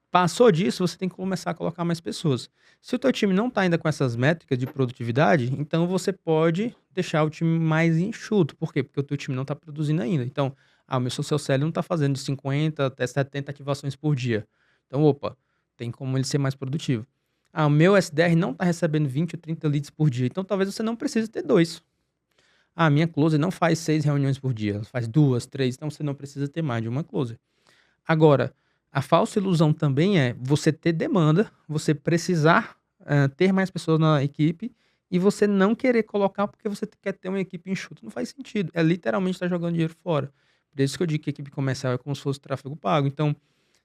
passou disso, você tem que começar a colocar mais pessoas. Se o teu time não está ainda com essas métricas de produtividade, então você pode deixar o time mais enxuto. Por quê? Porque o teu time não está produzindo ainda. Então, o meu social selling não está fazendo de 50 até 70 ativações por dia. Então, opa, tem como ele ser mais produtivo. O meu SDR não está recebendo 20 ou 30 leads por dia. Então, talvez você não precise ter 2. A minha closer não faz 6 reuniões por dia. Ela faz 2, 3. Então, você não precisa ter mais de uma closer. Agora, a falsa ilusão também é você ter demanda, você precisar ter mais pessoas na equipe e você não querer colocar porque você quer ter uma equipe enxuta. Não faz sentido. É literalmente estar jogando dinheiro fora. Por isso que eu digo que a equipe comercial é como se fosse tráfego pago. Então,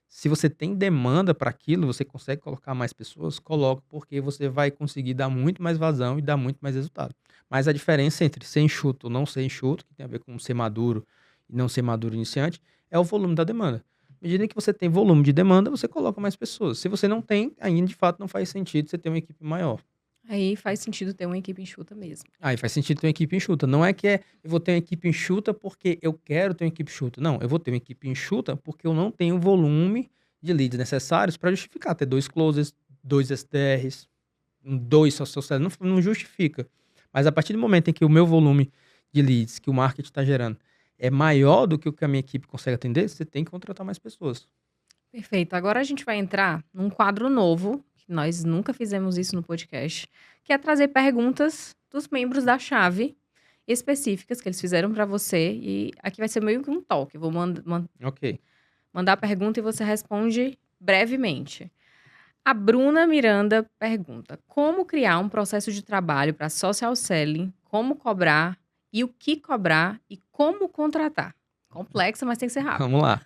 se você tem demanda para aquilo, você consegue colocar mais pessoas, coloca, porque você vai conseguir dar muito mais vazão e dar muito mais resultado. Mas a diferença entre ser enxuto ou não ser enxuto, que tem a ver com ser maduro e não ser maduro iniciante, é o volume da demanda. À medida que você tem volume de demanda, você coloca mais pessoas. Se você não tem, ainda de fato não faz sentido você ter uma equipe maior. Aí faz sentido ter uma equipe enxuta mesmo. Aí faz sentido ter uma equipe enxuta. Não é que eu vou ter uma equipe enxuta porque eu quero ter uma equipe enxuta. Não, eu vou ter uma equipe enxuta porque eu não tenho volume de leads necessários para justificar. Ter 2 closers, 2 SDRs, 2 social sellers, não justifica. Mas a partir do momento em que o meu volume de leads que o marketing está gerando é maior do que o que a minha equipe consegue atender, você tem que contratar mais pessoas. Perfeito. Agora a gente vai entrar num quadro novo, que nós nunca fizemos isso no podcast, que é trazer perguntas dos membros da chave específicas que eles fizeram para você. E aqui vai ser meio que um talk. Eu vou Ok. mandar a pergunta e você responde brevemente. A Bruna Miranda pergunta: como criar um processo de trabalho para social selling, como cobrar e o que cobrar e como contratar? Complexa, mas tem que ser rápido. Vamos lá.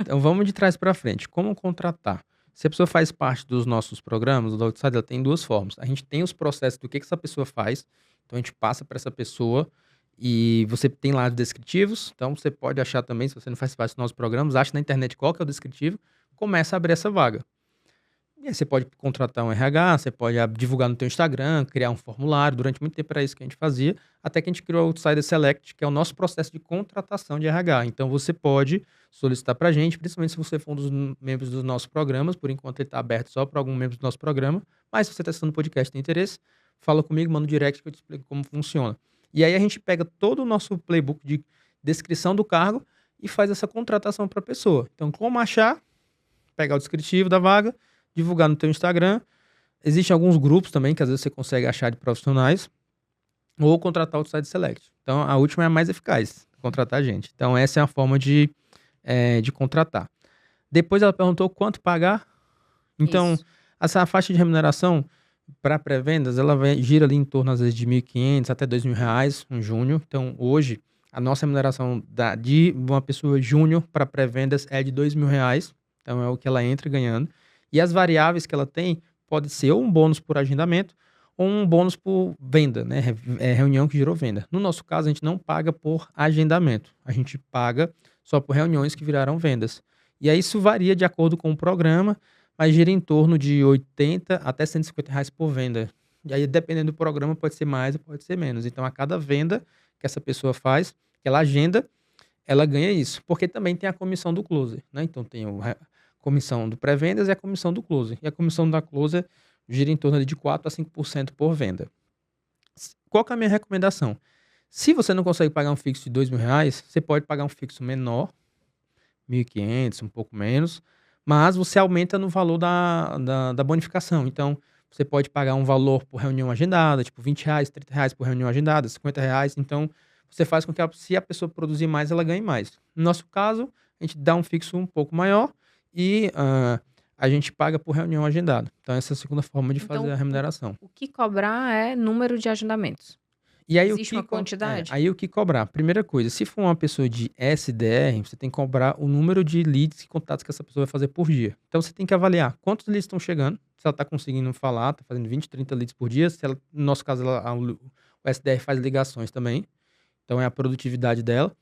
Então vamos de trás para frente. Como contratar? Se a pessoa faz parte dos nossos programas, o Outsider, ela tem 2 formas. A gente tem os processos do que essa pessoa faz. Então a gente passa para essa pessoa e você tem lá os descritivos. Então você pode achar também, se você não faz parte dos nossos programas, acha na internet qual que é o descritivo, começa a abrir essa vaga. E aí você pode contratar um RH, você pode divulgar no teu Instagram, criar um formulário. Durante muito tempo era isso que a gente fazia, até que a gente criou o Outsider Select, que é o nosso processo de contratação de RH. Então você pode solicitar para a gente, principalmente se você for um dos membros dos nossos programas. Por enquanto ele está aberto só para algum membro do nosso programa, mas se você está assistindo o podcast e tem interesse, fala comigo, manda um direct que eu te explico como funciona. E aí a gente pega todo o nosso playbook de descrição do cargo e faz essa contratação para a pessoa. Então, como achar? Pegar o descritivo da vaga, divulgar no teu Instagram. Existem alguns grupos também que às vezes você consegue achar de profissionais, ou contratar o Outsider Select. Então, a última é a mais eficaz, contratar a gente. Então, essa é a forma de contratar. Depois ela perguntou quanto pagar. Então, Isso. essa faixa de remuneração para pré-vendas, ela gira ali em torno, às vezes, de R$ 1.500 até R$ 2.000, um júnior. Então, hoje, a nossa remuneração de uma pessoa júnior para pré-vendas é de R$ 2.000. Então, é o que ela entra ganhando. E as variáveis que ela tem pode ser ou um bônus por agendamento ou um bônus por venda, né? Reunião que gerou venda. No nosso caso, a gente não paga por agendamento. A gente paga só por reuniões que viraram vendas. E aí isso varia de acordo com o programa, mas gira em torno de 80 até R$ 150 por venda. E aí, dependendo do programa, pode ser mais ou pode ser menos. Então, a cada venda que essa pessoa faz, que ela agenda, ela ganha isso. Porque também tem a comissão do closer, né? Então, tem a comissão do pré-vendas e a comissão do closer. E a comissão da closer gira em torno de 4 a 5% por venda. Qual que é a minha recomendação? Se você não consegue pagar um fixo de R$ 2.000, você pode pagar um fixo menor, 1.500, um pouco menos, mas você aumenta no valor da bonificação. Então, você pode pagar um valor por reunião agendada, tipo R$ 20, R$ 30 por reunião agendada, R$ 50. Então, você faz com que se a pessoa produzir mais, ela ganhe mais. No nosso caso, a gente dá um fixo um pouco maior e a gente paga por reunião agendada. Então, essa é a segunda forma de fazer a remuneração. O que cobrar é número de agendamentos. E aí, Existe uma quantidade? Aí o que cobrar? Primeira coisa, se for uma pessoa de SDR, você tem que cobrar o número de leads e contatos que essa pessoa vai fazer por dia. Então você tem que avaliar quantos leads estão chegando, se ela está conseguindo falar, está fazendo 20, 30 leads por dia. Se ela, no nosso caso, o SDR faz ligações também. Então é a produtividade dela.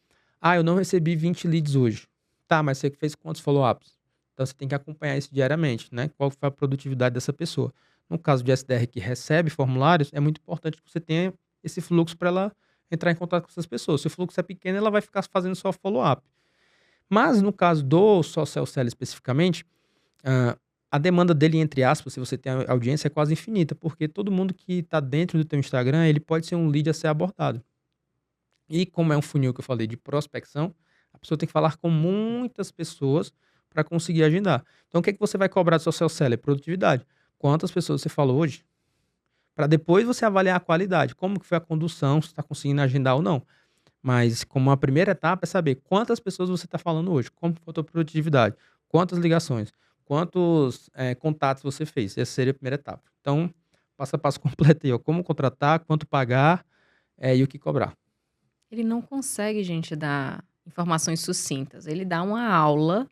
Eu não recebi 20 leads hoje. Tá, mas você fez quantos follow-ups? Então você tem que acompanhar isso diariamente, né? Qual foi a produtividade dessa pessoa. No caso de SDR que recebe formulários, é muito importante que você tenha esse fluxo para ela entrar em contato com essas pessoas. Se o fluxo é pequeno, ela vai ficar fazendo só follow-up. Mas no caso do social seller especificamente, a demanda dele, entre aspas, se você tem a audiência, é quase infinita, porque todo mundo que está dentro do teu Instagram, ele pode ser um lead a ser abordado. E como é um funil que eu falei de prospecção, a pessoa tem que falar com muitas pessoas para conseguir agendar. Então, o que é que você vai cobrar do social seller? Produtividade. Quantas pessoas você falou hoje? Para depois você avaliar a qualidade, como que foi a condução, se está conseguindo agendar ou não. Mas como a primeira etapa é saber quantas pessoas você está falando hoje, como foi a tua produtividade, quantas ligações, quantos contatos você fez. Essa seria a primeira etapa. Então, passo a passo completo aí, ó, como contratar, quanto pagar e o que cobrar. Ele não consegue, gente, dar informações sucintas. Ele dá uma aula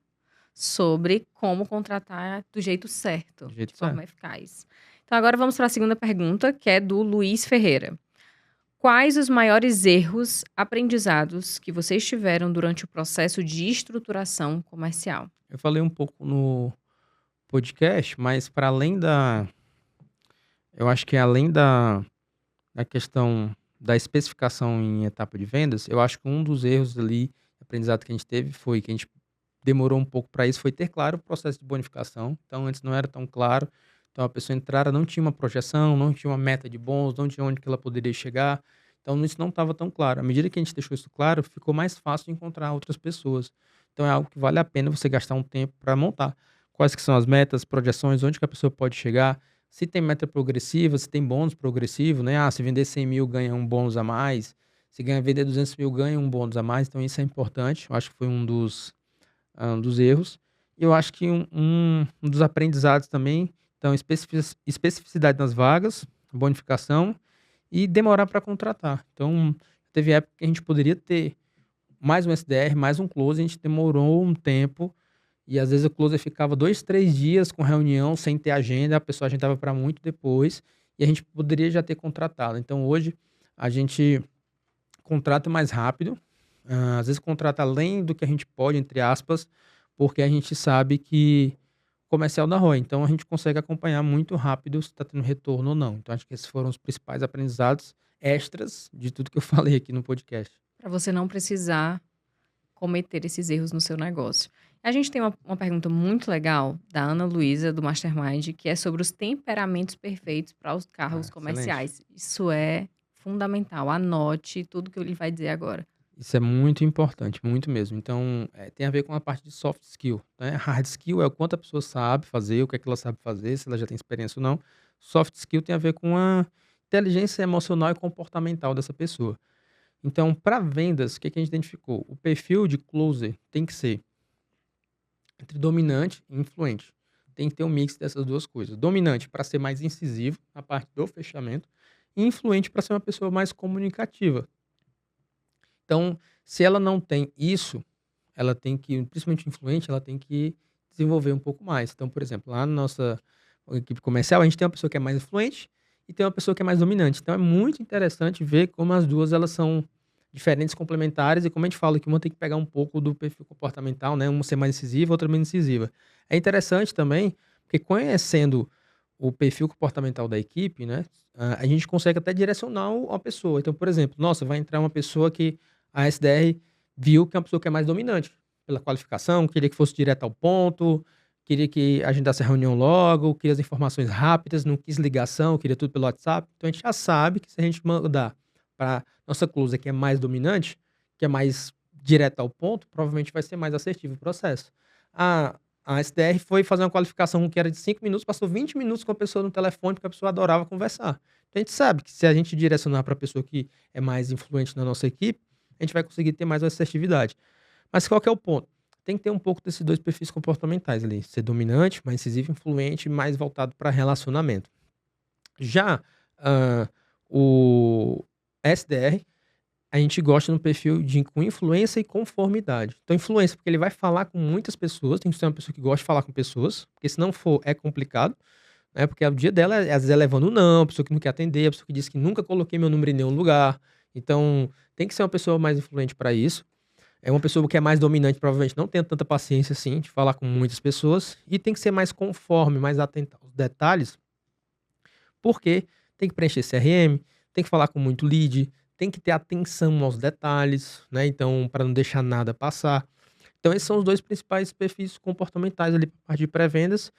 sobre como contratar do jeito certo, de forma eficaz. Então, agora vamos para a segunda pergunta, que é do Luiz Ferreira. Quais os maiores erros aprendizados que vocês tiveram durante o processo de estruturação comercial? Eu falei um pouco no podcast, mas para além eu acho que além da questão da especificação em etapa de vendas, eu acho que um dos erros ali, aprendizado que a gente teve, foi que a gente demorou um pouco para isso, foi ter claro o processo de bonificação. Então, antes não era tão claro. Então, a pessoa entrara, não tinha uma projeção, não tinha uma meta de bônus, não tinha onde que ela poderia chegar. Então, isso não estava tão claro. À medida que a gente deixou isso claro, ficou mais fácil de encontrar outras pessoas. Então, é algo que vale a pena você gastar um tempo para montar. Quais que são as metas, projeções, onde que a pessoa pode chegar. Se tem meta progressiva, se tem bônus progressivo, né? Se vender 100 mil, ganha um bônus a mais. Se vender 200 mil, ganha um bônus a mais. Então, isso é importante. Eu acho que foi um dos erros. E eu acho que um dos aprendizados também, então, especificidade nas vagas, bonificação e demorar para contratar. Então, teve época que a gente poderia ter mais um SDR, mais um close, a gente demorou um tempo e às vezes o closer ficava 2, 3 dias com reunião sem ter agenda, a pessoa agendava para muito depois e a gente poderia já ter contratado. Então, hoje, a gente contrata mais rápido, às vezes contrata além do que a gente pode, entre aspas, porque a gente sabe que comercial da ROI. Então, a gente consegue acompanhar muito rápido se está tendo retorno ou não. Então, acho que esses foram os principais aprendizados extras de tudo que eu falei aqui no podcast. Para você não precisar cometer esses erros no seu negócio. A gente tem uma pergunta muito legal da Ana Luísa, do Mastermind, que é sobre os temperamentos perfeitos para os carros comerciais. Excelente. Isso é fundamental. Anote tudo que ele vai dizer agora. Isso é muito importante, muito mesmo. Então, tem a ver com a parte de soft skill, né? Hard skill é o quanto a pessoa sabe fazer, o que é que ela sabe fazer, se ela já tem experiência ou não. Soft skill tem a ver com a inteligência emocional e comportamental dessa pessoa. Então, para vendas, o que a gente identificou? O perfil de closer tem que ser entre dominante e influente. Tem que ter um mix dessas duas coisas. Dominante para ser mais incisivo na parte do fechamento e influente para ser uma pessoa mais comunicativa. Então, se ela não tem isso, ela tem que, principalmente influente, ela tem que desenvolver um pouco mais. Então, por exemplo, lá na nossa equipe comercial, a gente tem uma pessoa que é mais influente e tem uma pessoa que é mais dominante. Então é muito interessante ver como as duas elas são diferentes, complementares, e como a gente fala que uma tem que pegar um pouco do perfil comportamental, né? Uma ser mais incisiva, outra menos incisiva. É interessante também, porque conhecendo o perfil comportamental da equipe, né? A gente consegue até direcionar a pessoa. Então, por exemplo, nossa, vai entrar uma pessoa que a SDR viu que é uma pessoa que é mais dominante pela qualificação, queria que fosse direto ao ponto, queria que agendasse a reunião logo, queria as informações rápidas, não quis ligação, queria tudo pelo WhatsApp. Então a gente já sabe que se a gente mandar para nossa closer que é mais dominante, que é mais direto ao ponto, provavelmente vai ser mais assertivo o processo. A SDR foi fazer uma qualificação que era de 5 minutos, passou 20 minutos com a pessoa no telefone, porque a pessoa adorava conversar. Então a gente sabe que se a gente direcionar para a pessoa que é mais influente na nossa equipe, a gente vai conseguir ter mais assertividade. Mas qual que é o ponto? Tem que ter um pouco desses dois perfis comportamentais ali. Ser dominante, mais incisivo, influente, mais voltado para relacionamento. Já o SDR, a gente gosta no perfil com influência e conformidade. Então, influência, porque ele vai falar com muitas pessoas, tem que ser uma pessoa que gosta de falar com pessoas, porque se não for, é complicado, né? Porque o dia dela, às vezes, é levando não, a pessoa que não quer atender, a pessoa que diz que nunca coloquei meu número em nenhum lugar. Então, tem que ser uma pessoa mais influente para isso. É uma pessoa que é mais dominante, provavelmente não tem tanta paciência assim de falar com muitas pessoas, e tem que ser mais conforme, mais atento aos detalhes, porque tem que preencher CRM, tem que falar com muito lead, tem que ter atenção aos detalhes, né? Então, para não deixar nada passar. Então, esses são os dois principais perfis comportamentais ali, a parte de pré-vendas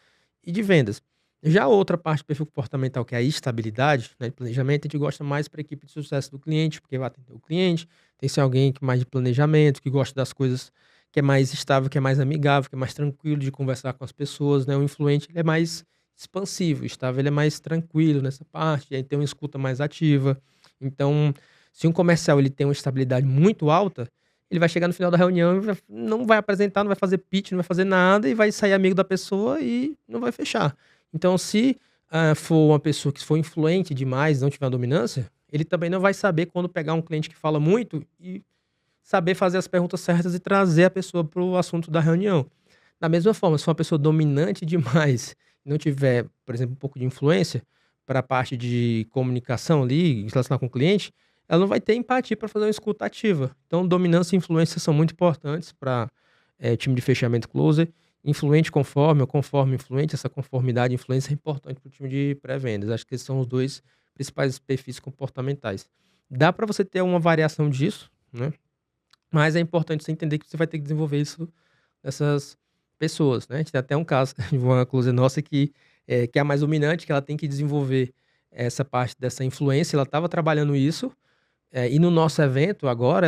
e de vendas. Já a outra parte do perfil comportamental, que é a estabilidade, né, de planejamento, a gente gosta mais para a equipe de sucesso do cliente, porque vai atender o cliente, tem que ser alguém que mais de planejamento, que gosta das coisas, que é mais estável, que é mais amigável, que é mais tranquilo de conversar com as pessoas, né? O influente, ele é mais expansivo, estável, ele é mais tranquilo nessa parte, aí tem uma escuta mais ativa. Então, se um comercial ele tem uma estabilidade muito alta, ele vai chegar no final da reunião e não vai apresentar, não vai fazer pitch, não vai fazer nada, e vai sair amigo da pessoa e não vai fechar. Então, se for uma pessoa que for influente demais, não tiver uma dominância, ele também não vai saber quando pegar um cliente que fala muito e saber fazer as perguntas certas e trazer a pessoa para o assunto da reunião. Da mesma forma, se for uma pessoa dominante demais e não tiver, por exemplo, um pouco de influência para a parte de comunicação ali, relacionar com o cliente, ela não vai ter empatia para fazer uma escuta ativa. Então, dominância e influência são muito importantes para time de fechamento closer. Influente conforme ou conforme influente, essa conformidade e influência é importante para o time de pré-vendas. Acho que esses são os dois principais perfis comportamentais. Dá para você ter uma variação disso, né? Mas é importante você entender que você vai ter que desenvolver isso nessas pessoas, né? A gente tem até um caso de uma closer nossa que é a mais dominante, que ela tem que desenvolver essa parte dessa influência. Ela estava trabalhando isso, e no nosso evento agora,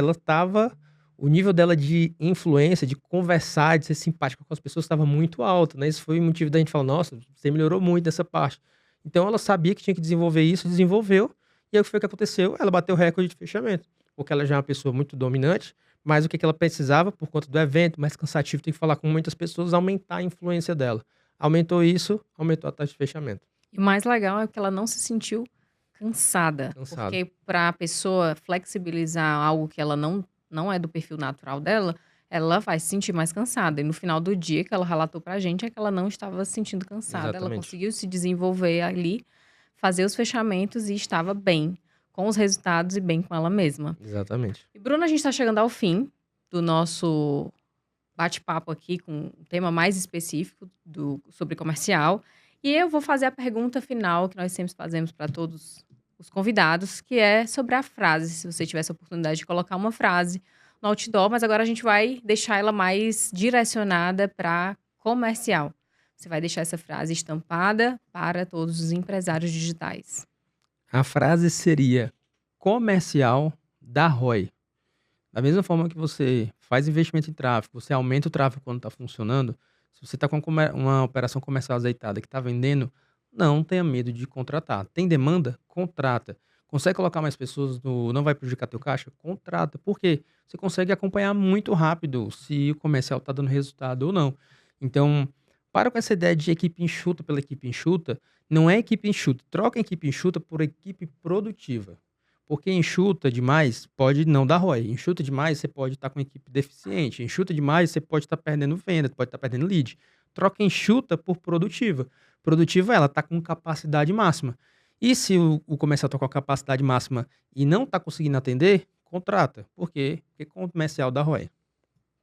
o nível dela de influência, de conversar, de ser simpática com as pessoas estava muito alto, né? Isso foi o motivo da gente falar, nossa, você melhorou muito nessa parte. Então ela sabia que tinha que desenvolver isso, desenvolveu, e aí o que foi que aconteceu? Ela bateu o recorde de fechamento, porque ela já é uma pessoa muito dominante, mas o que ela precisava, por conta do evento, mais cansativo, tem que falar com muitas pessoas, aumentar a influência dela. Aumentou isso, aumentou a taxa de fechamento. E o mais legal é que ela não se sentiu cansada. Porque para a pessoa flexibilizar algo que ela não é do perfil natural dela, ela vai se sentir mais cansada. E no final do dia, que ela relatou pra gente, é que ela não estava se sentindo cansada. Exatamente. Ela conseguiu se desenvolver ali, fazer os fechamentos e estava bem com os resultados e bem com ela mesma. Exatamente. E, Bruna, a gente está chegando ao fim do nosso bate-papo aqui com um tema mais específico sobre comercial. E eu vou fazer a pergunta final que nós sempre fazemos para todos os convidados, que é sobre a frase. Se você tivesse a oportunidade de colocar uma frase no outdoor, mas agora a gente vai deixar ela mais direcionada para comercial. Você vai deixar essa frase estampada para todos os empresários digitais. A frase seria: comercial dá ROI. Da mesma forma que você faz investimento em tráfego, você aumenta o tráfego quando está funcionando, se você está com uma operação comercial azeitada que está vendendo, não tenha medo de contratar. Tem demanda? Contrata. Consegue colocar mais pessoas não vai prejudicar teu caixa? Contrata. Por quê? Você consegue acompanhar muito rápido se o comercial está dando resultado ou não. Então, para com essa ideia de equipe enxuta pela equipe enxuta. Não é equipe enxuta. Troca a equipe enxuta por equipe produtiva. Porque enxuta demais pode não dar ROI. Enxuta demais, você pode estar com equipe deficiente. Enxuta demais, você pode estar perdendo venda, pode estar perdendo lead. Troca enxuta por produtiva. Produtiva, ela está com capacidade máxima. E se o comercial está com a capacidade máxima e não está conseguindo atender, contrata. Por quê? Porque comercial dá ROI.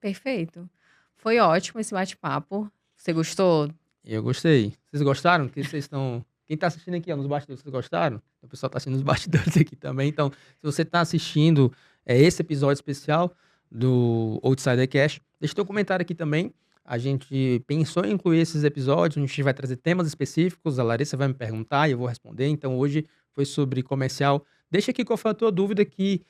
Perfeito. Foi ótimo esse bate-papo. Você gostou? Eu gostei. Vocês gostaram? Que vocês estão... Quem está assistindo aqui nos bastidores, vocês gostaram? O pessoal está assistindo nos bastidores aqui também. Então, se você está assistindo esse episódio especial do Outsider Cash, deixa teu comentário aqui também. A gente pensou em incluir esses episódios, a gente vai trazer temas específicos, a Larissa vai me perguntar e eu vou responder. Então, hoje foi sobre comercial. Deixa aqui qual foi a tua dúvida que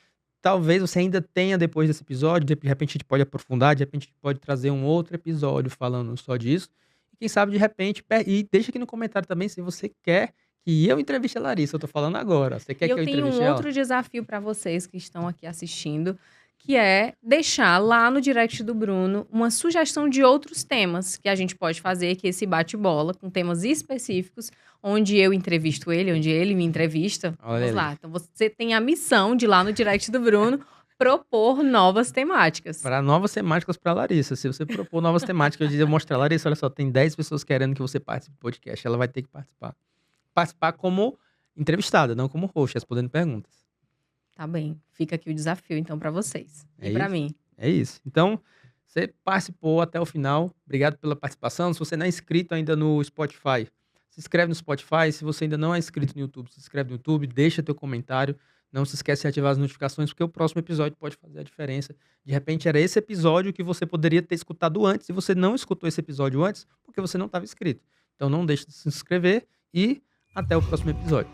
talvez você ainda tenha depois desse episódio. De repente a gente pode aprofundar, de repente a gente pode trazer um outro episódio falando só disso. E quem sabe, de repente, e deixa aqui no comentário também se você quer que eu entreviste a Larissa. Eu tô falando agora. Você quer que eu tenho entreviste um ela? outro desafio para vocês que estão aqui assistindo, que é deixar lá no direct do Bruno uma sugestão de outros temas que a gente pode fazer, que esse bate-bola, com temas específicos, onde eu entrevisto ele, onde ele me entrevista. Olha Vamos ali. lá. Então, você tem a missão de, lá no direct do Bruno, propor novas temáticas. Para novas temáticas para Larissa. Se você propor novas temáticas, eu mostrar, Larissa, olha só, tem 10 pessoas querendo que você participe do podcast. Ela vai ter que participar. Participar como entrevistada, não como host, respondendo perguntas. Tá bem. Fica aqui o desafio, então, para vocês. É E para isso? mim. É isso. Então, você participou até o final. Obrigado pela participação. Se você não é inscrito ainda no Spotify, se inscreve no Spotify. Se você ainda não é inscrito no YouTube, se inscreve no YouTube, deixa teu comentário. Não se esquece de ativar as notificações, porque o próximo episódio pode fazer a diferença. De repente, era esse episódio que você poderia ter escutado antes, e você não escutou esse episódio antes, porque você não estava inscrito. Então, não deixe de se inscrever e até o próximo episódio.